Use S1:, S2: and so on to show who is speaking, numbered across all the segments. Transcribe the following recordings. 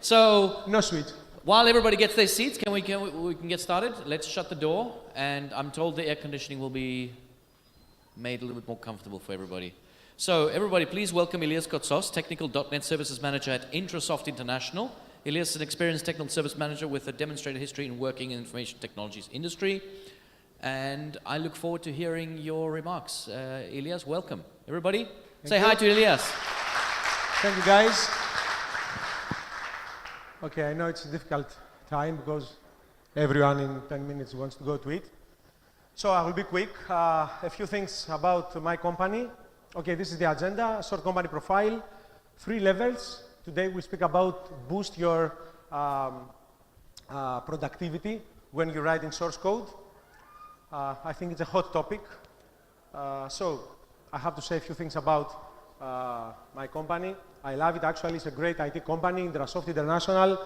S1: So,
S2: No switch.
S1: while everybody gets their seats, we can get started. Let's shut the door, and I'm told the air conditioning will be made a little bit more comfortable for everybody. So, everybody, please welcome Elias Kotsos, Technical .NET Services Manager at Intrasoft International. Elias is an experienced technical service manager with a demonstrated history in working in the information technologies industry. And I look forward to hearing your remarks. Elias, welcome. Everybody, say hi to Elias.
S2: Thank you, guys. Okay, I know it's a difficult time because everyone in 10 minutes wants to go to it. So I will be quick. A few things about my company. Okay, this is the agenda, short company profile, 3 levels. Today we speak about boost your productivity when you're writing source code. I think it's a hot topic. So I have to say a few things about my company. I love it. Actually, it's a great IT company, Intrasoft International,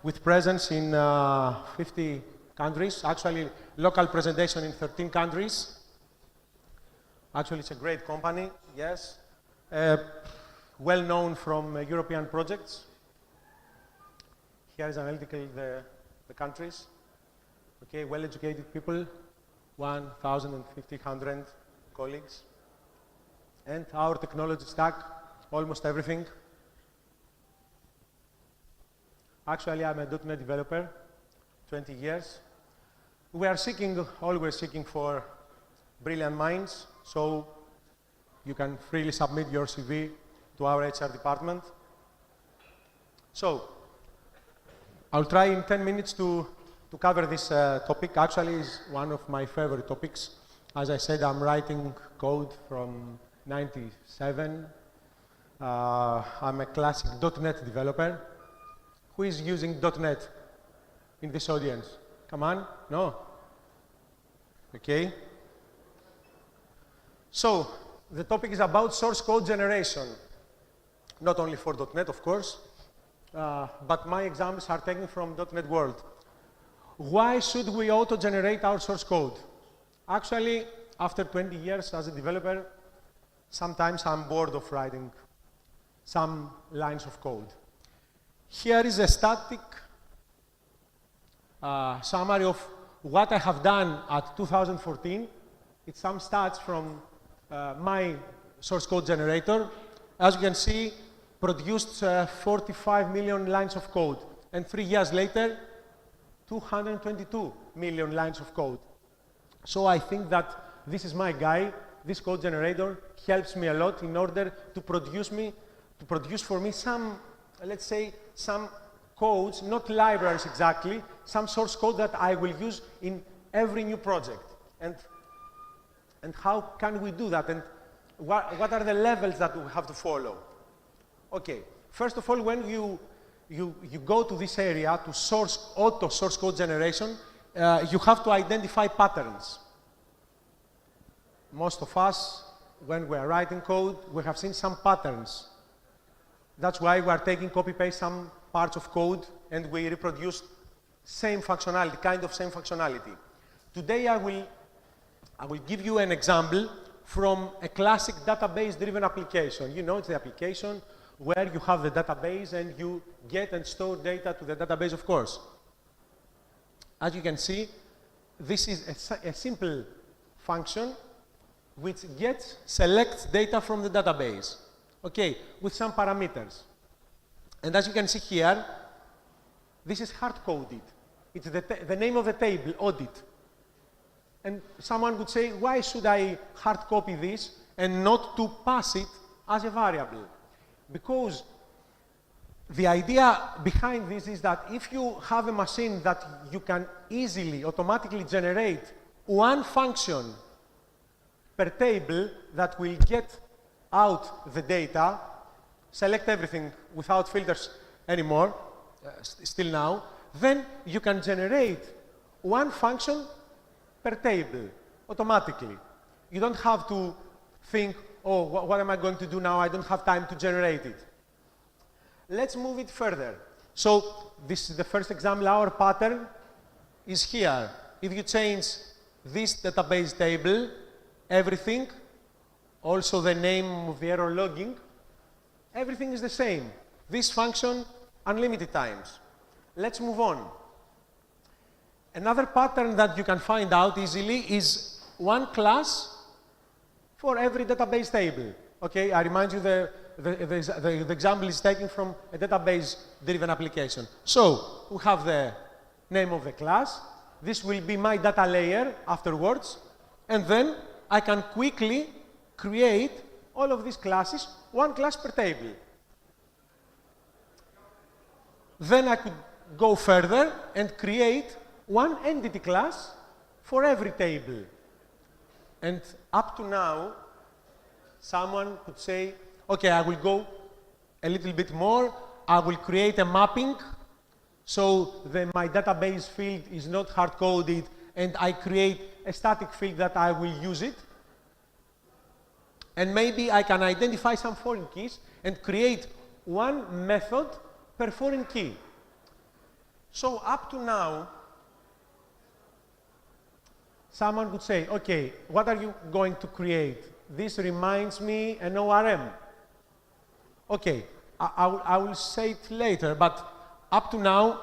S2: with presence in 50 countries. Actually, local presentation in 13 countries. Actually, it's a great company, yes. Well known from European projects. Here is analytically the countries. Okay, well-educated people, 1,500 colleagues. And our technology stack, almost everything. Actually, I'm a .NET developer, 20 years. We are always seeking for brilliant minds, so you can freely submit your CV to our HR department. So, I'll try in 10 minutes to cover this topic. Actually, it's one of my favorite topics. As I said, I'm writing code from 97. I'm a classic .NET developer. Who is using .NET in this audience? Come on, no? Okay. So, the topic is about source code generation. Not only for .NET, of course, but my examples are taken from .NET World. Why should we auto-generate our source code? Actually, after 20 years as a developer, sometimes I'm bored of writing some lines of code. Here is a static summary of what I have done at 2014. It's some stats from my source code generator. As you can see, produced 45 million lines of code. And 3 years later, 222 million lines of code. So I think that this is my guy. This code generator helps me a lot in order to produce for me some, let's say, some codes, not libraries exactly, some source code that I will use in every new project. And how can we do that? And what are the levels that we have to follow? Okay, first of all, when you go to this area to auto source code generation, you have to identify patterns. Most of us, when we are writing code, we have seen some patterns. That's why we are taking copy-paste some parts of code and we reproduce same functionality, kind of same functionality. Today I will give you an example from a classic database-driven application. You know, it's the application where you have the database and you get and store data to the database, of course. As you can see, this is a simple function which selects data from the database, okay, with some parameters. And as you can see here, this is hard-coded. It's the name of the table, audit. And someone would say, why should I hard copy this and not to pass it as a variable? Because the idea behind this is that if you have a machine that you can easily, automatically generate one function per table that will get out the data, select everything without filters anymore, still now, then you can generate one function per table, automatically. You don't have to think, oh, what am I going to do now? I don't have time to generate it. Let's move it further. So this is the first example. Our pattern is here. If you change this database table, everything, also the name of the error logging, everything is the same. This function unlimited times. Let's move on. Another pattern that you can find out easily is one class for every database table. Okay, I remind you the example is taken from a database-driven application. So we have the name of the class. This will be my data layer afterwards. And then I can quickly create all of these classes, one class per table. Then I could go further and create one entity class for every table. And up to now, someone could say, okay, I will go a little bit more. I will create a mapping so my database field is not hard-coded and I create a static field that I will use it. And maybe I can identify some foreign keys and create one method per foreign key. So up to now, someone would say, okay, what are you going to create? This reminds me an ORM. Okay, I will say it later, but up to now,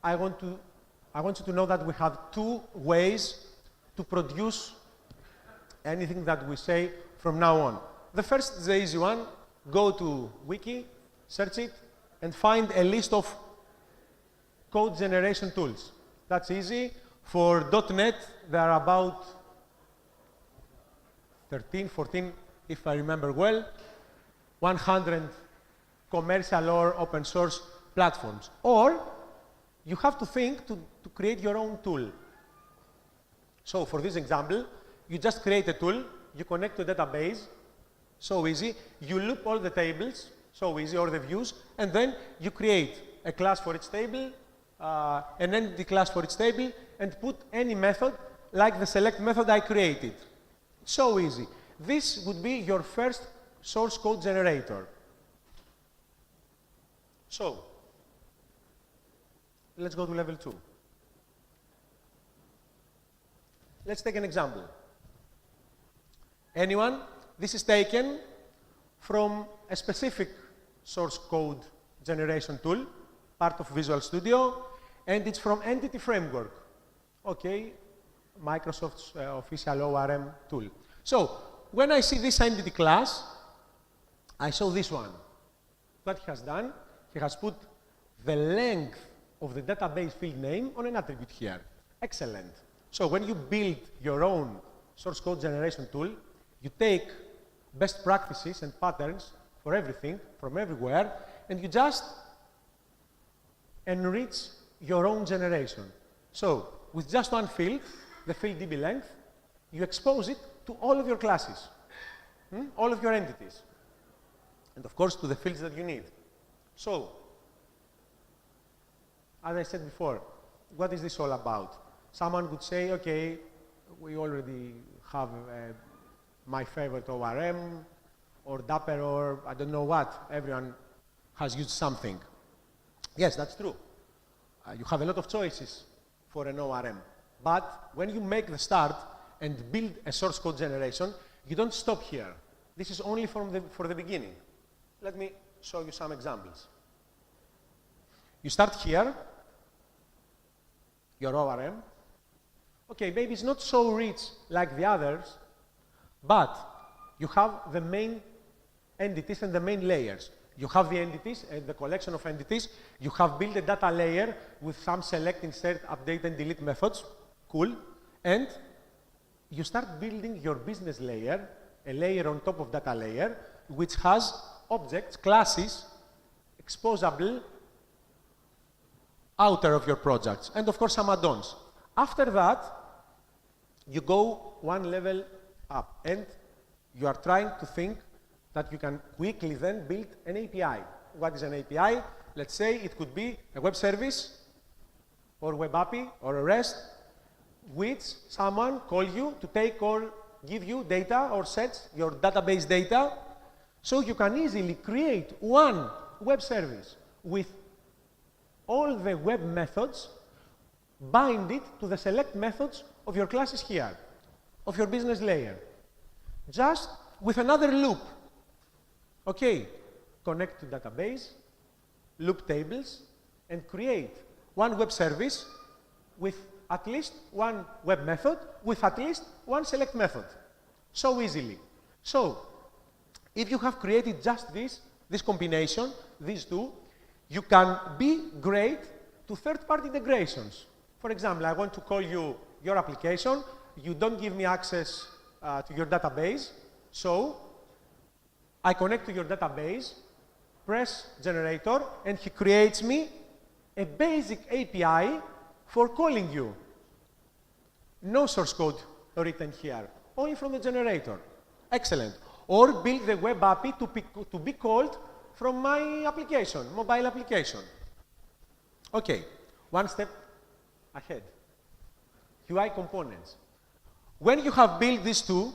S2: I want you to know that we have two ways to produce anything that we say from now on. The first is the easy one. Go to Wiki, search it, and find a list of code generation tools. That's easy. For .NET, there are about 13, 14, if I remember well, 100 commercial or open source platforms. Or you have to think to create your own tool. So for this example, you just create a tool, you connect to a database, so easy. You loop all the tables, so easy, or the views, and then you create a class for each table, an entity class for each table, and put any method like the select method I created. So easy. This would be your first source code generator. So, let's go to level 2. Let's take an example. Anyone? This is taken from a specific source code generation tool, part of Visual Studio, and it's from Entity Framework. Okay, Microsoft's official ORM tool. So, when I see this entity class, I saw this one. What he has done, he has put the length of the database field name on an attribute here. Excellent. So when you build your own source code generation tool, you take best practices and patterns for everything, from everywhere, and you just enrich your own generation. So with just one field, the field DB length, you expose it to all of your classes, all of your entities, and of course to the fields that you need. So, as I said before, what is this all about? Someone would say, okay, we already have my favorite ORM, or Dapper, or I don't know what. Everyone has used something. Yes, that's true. You have a lot of choices for an ORM. But when you make the start and build a source code generation, you don't stop here. This is only for the beginning. Let me show you some examples. You start here, your ORM. Okay, maybe it's not so rich like the others, but you have the main entities and the main layers. You have the entities and the collection of entities. You have built a data layer with some select, insert, update, and delete methods. Cool. And you start building your business layer, a layer on top of data layer, which has objects, classes, exposable outer of your projects, and of course some add-ons. After that, you go one level up, and you are trying to think that you can quickly then build an API. What is an API? Let's say it could be a web service, or web API, or a REST, which someone calls you to take or give you data or sets, your database data, so you can easily create one web service with all the web methods, bind it to the select methods of your classes here, of your business layer, just with another loop. Okay, connect to database, loop tables and create one web service with at least one web method, with at least one select method. So easily. So, if you have created just this combination, these two, you can be great to third-party integrations. For example, I want to call you your application. You don't give me access to your database. So, I connect to your database, press generator, and he creates me a basic API for calling you. No source code written here, only from the generator. Excellent. Or build the web API to be called from my application, mobile application. Okay, one step ahead. UI components. When you have built these two,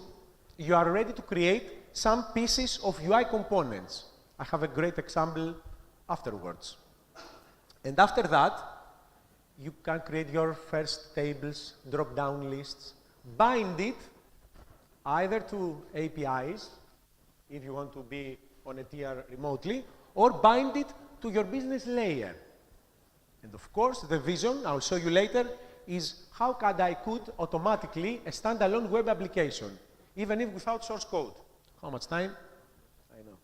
S2: you are ready to create some pieces of UI components. I have a great example afterwards. And after that, you can create your first tables, drop-down lists, bind it either to APIs, if you want to be on a tier remotely, or bind it to your business layer. And of course, the vision, I'll show you later, is how I could automatically a standalone web application, even if without source code. How much time? I know.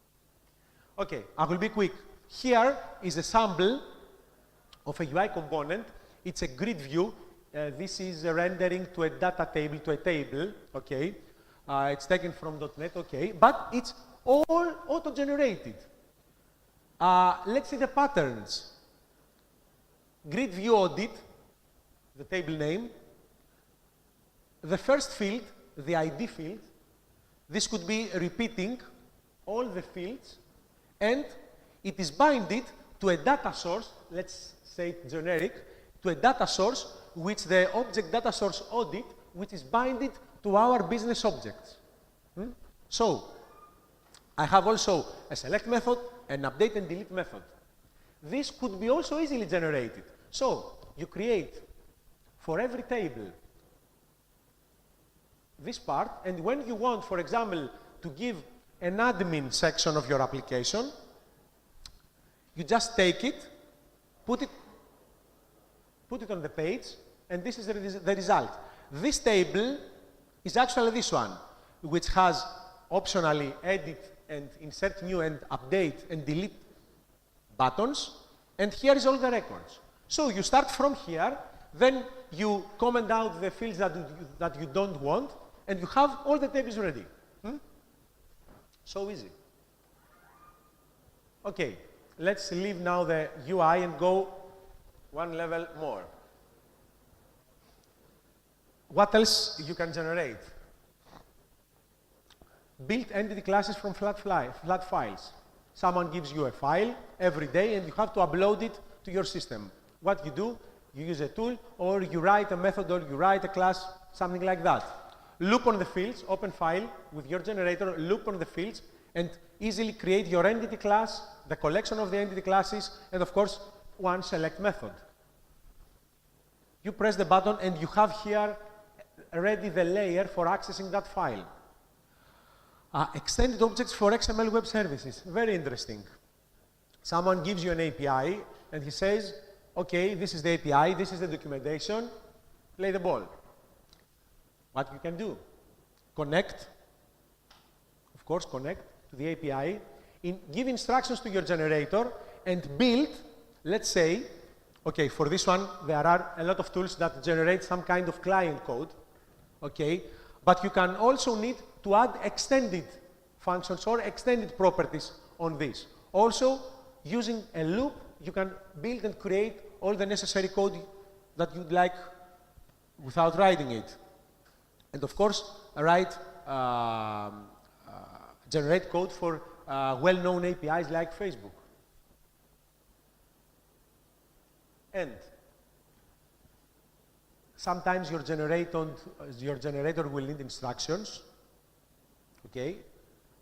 S2: Okay, I will be quick. Here is a sample of a UI component. It's a grid view. This is a rendering to a data table, to a table, okay? It's taken from .NET, okay? But it's all auto-generated. Let's see the patterns. Grid view audit, the table name. The first field, the ID field. This could be repeating all the fields, and it is binded to a data source, let's say generic, to a data source which the object data source audit, which is binded to our business objects. So, I have also a select method, an update and delete method. This could be also easily generated. So, you create for every table this part, and when you want, for example, to give an admin section of your application, you just take it, put it on the page, and this is the result. This table is actually this one, which has optionally edit and insert new and update and delete buttons, and here is all the records. So you start from here, then you comment out the fields that you don't want, and you have all the tables ready. So easy. Okay, let's leave now the UI and go one level more. What else you can generate? Build entity classes from flat files. Someone gives you a file every day and you have to upload it to your system. What you do, you use a tool or you write a method or you write a class, something like that. Loop on the fields, open file with your generator, loop on the fields and easily create your entity class, the collection of the entity classes, and of course, one select method. You press the button and you have here ready the layer for accessing that file. Extended objects for XML web services, very interesting. Someone gives you an API and he says, okay, this is the API, this is the documentation, play the ball. What you can do? Connect, of course, connect to the API, give instructions to your generator and build, let's say, okay, for this one, there are a lot of tools that generate some kind of client code, okay, but you can also need to add extended functions or extended properties on this. Also, using a loop, you can build and create all the necessary code that you'd like without writing it. And of course, generate code for well-known APIs like Facebook. And sometimes your generator will need instructions. Okay.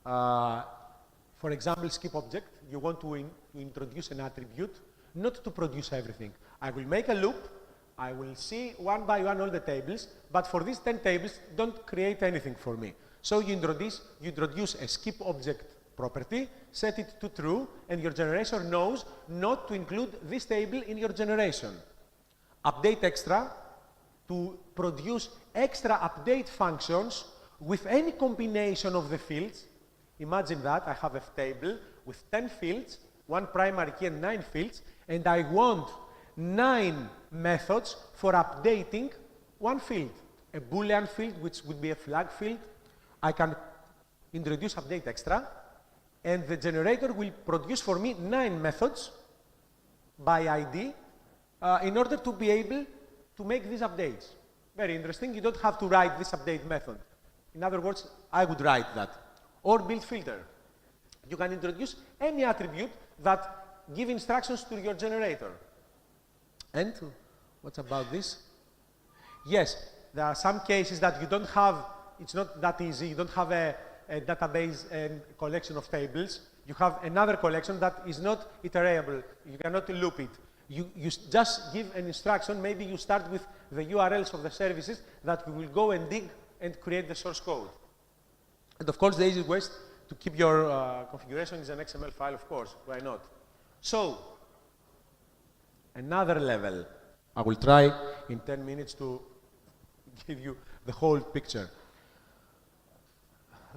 S2: For example, skip object. You want to introduce an attribute, not to produce everything. I will make a loop. I will see one by one all the tables, but for these 10 tables, don't create anything for me. So you introduce a skip object property, set it to true, and your generator knows not to include this table in your generation. Update extra to produce extra update functions with any combination of the fields. Imagine that I have a table with 10 fields, one primary key and 9 fields, and I want 9 methods for updating one field. A Boolean field, which would be a flag field. I can introduce update extra, and the generator will produce for me 9 methods by ID in order to be able to make these updates. Very interesting. You don't have to write this update method. In other words, I would write that. Or build filter. You can introduce any attribute that give instructions to your generator. And what about this? Yes, there are some cases that you don't have, it's not that easy, you don't have a database and collection of tables. You have another collection that is not iterable. You cannot loop it. You just give an instruction. Maybe you start with the URLs of the services that we will go and dig and create the source code. And of course, the easiest way to keep your configuration is an XML file, of course. Why not? So, another level. I will try in 10 minutes to give you the whole picture.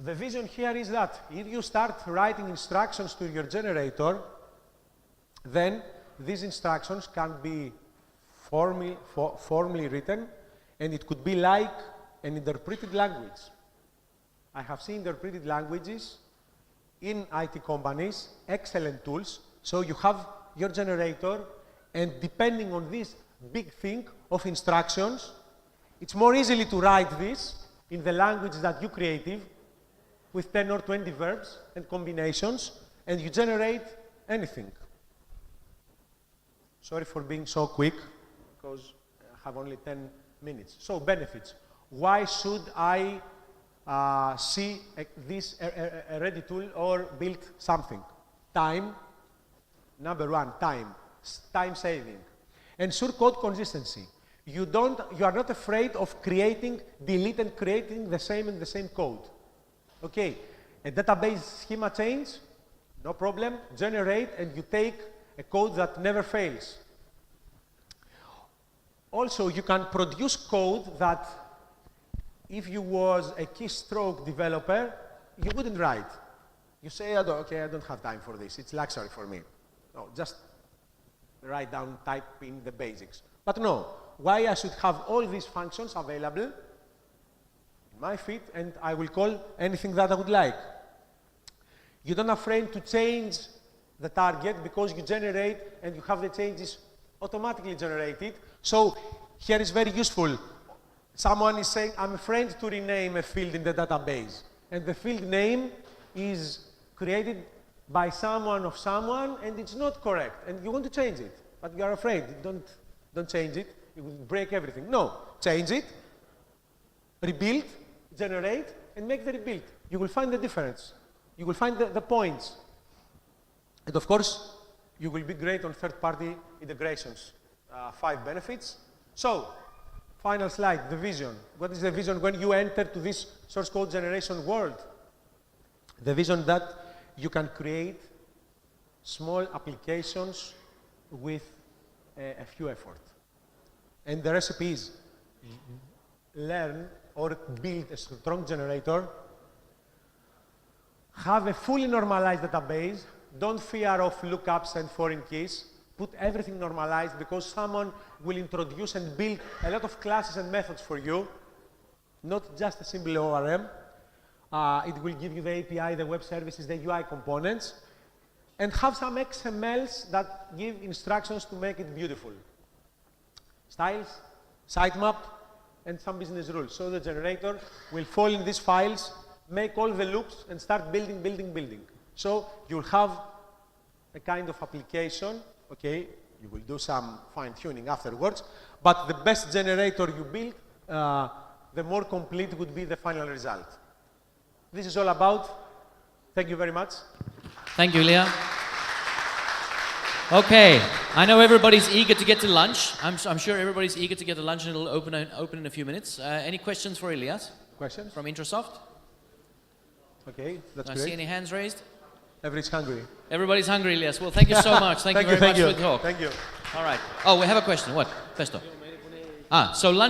S2: The vision here is that if you start writing instructions to your generator, then these instructions can be formally written, and it could be like an interpreted language. I have seen interpreted languages in IT companies, excellent tools. So you have your generator, and depending on this big thing of instructions, it's more easily to write this in the language that you created with 10 or 20 verbs and combinations, and you generate anything. Sorry for being so quick, because I have only 10 minutes. So, benefits. Why should I see this a ready tool or build something? Time. Number one, time. Time saving. Ensure code consistency. You are not afraid of creating, delete and creating the same code. Okay, a database schema change, no problem. Generate, and you take a code that never fails. Also, you can produce code that if you was a keystroke developer, you wouldn't write. You say, okay, I don't have time for this. It's luxury for me. No, just write down, type in the basics. But no, why I should have all these functions available in my feed, and I will call anything that I would like. You don't afraid to change the target because you generate and you have the changes automatically generated. So here is very useful. Someone is saying, I'm afraid to rename a field in the database. And the field name is created by someone of someone, and it's not correct. And you want to change it, but you are afraid. Don't change it. It will break everything. No, change it, rebuild, generate, and make the rebuild. You will find the difference. You will find the points. And of course, you will be great on third-party integrations. 5 benefits. So, final slide, the vision. What is the vision when you enter to this source code generation world? The vision that you can create small applications with a few effort. And the recipe is learn or build a strong generator, have a fully normalized database, don't fear of lookups and foreign keys, put everything normalized because someone will introduce and build a lot of classes and methods for you, not just a simple ORM. It will give you the API, the web services, the UI components, and have some XMLs that give instructions to make it beautiful. Styles, sitemap, and some business rules. So the generator will fall in these files, make all the loops, and start building. So you'll have a kind of application. Okay, you will do some fine-tuning afterwards, but the best generator you build, the more complete would be the final result. This is all about. Thank you very much.
S1: Thank you, Ilya. Okay, I know everybody's eager to get to lunch. I'm sure everybody's eager to get to lunch, and it'll open in a few minutes. Any questions for Elias?
S2: Questions?
S1: From Intrasoft?
S2: Okay, that's
S1: Do I
S2: great.
S1: see any hands raised?
S2: Everybody's hungry.
S1: Everybody's hungry, Elias. Well, thank you so much. Thank you very much for the talk.
S2: Thank you.
S1: All right. Oh, we have a question. What? Festo. So lunch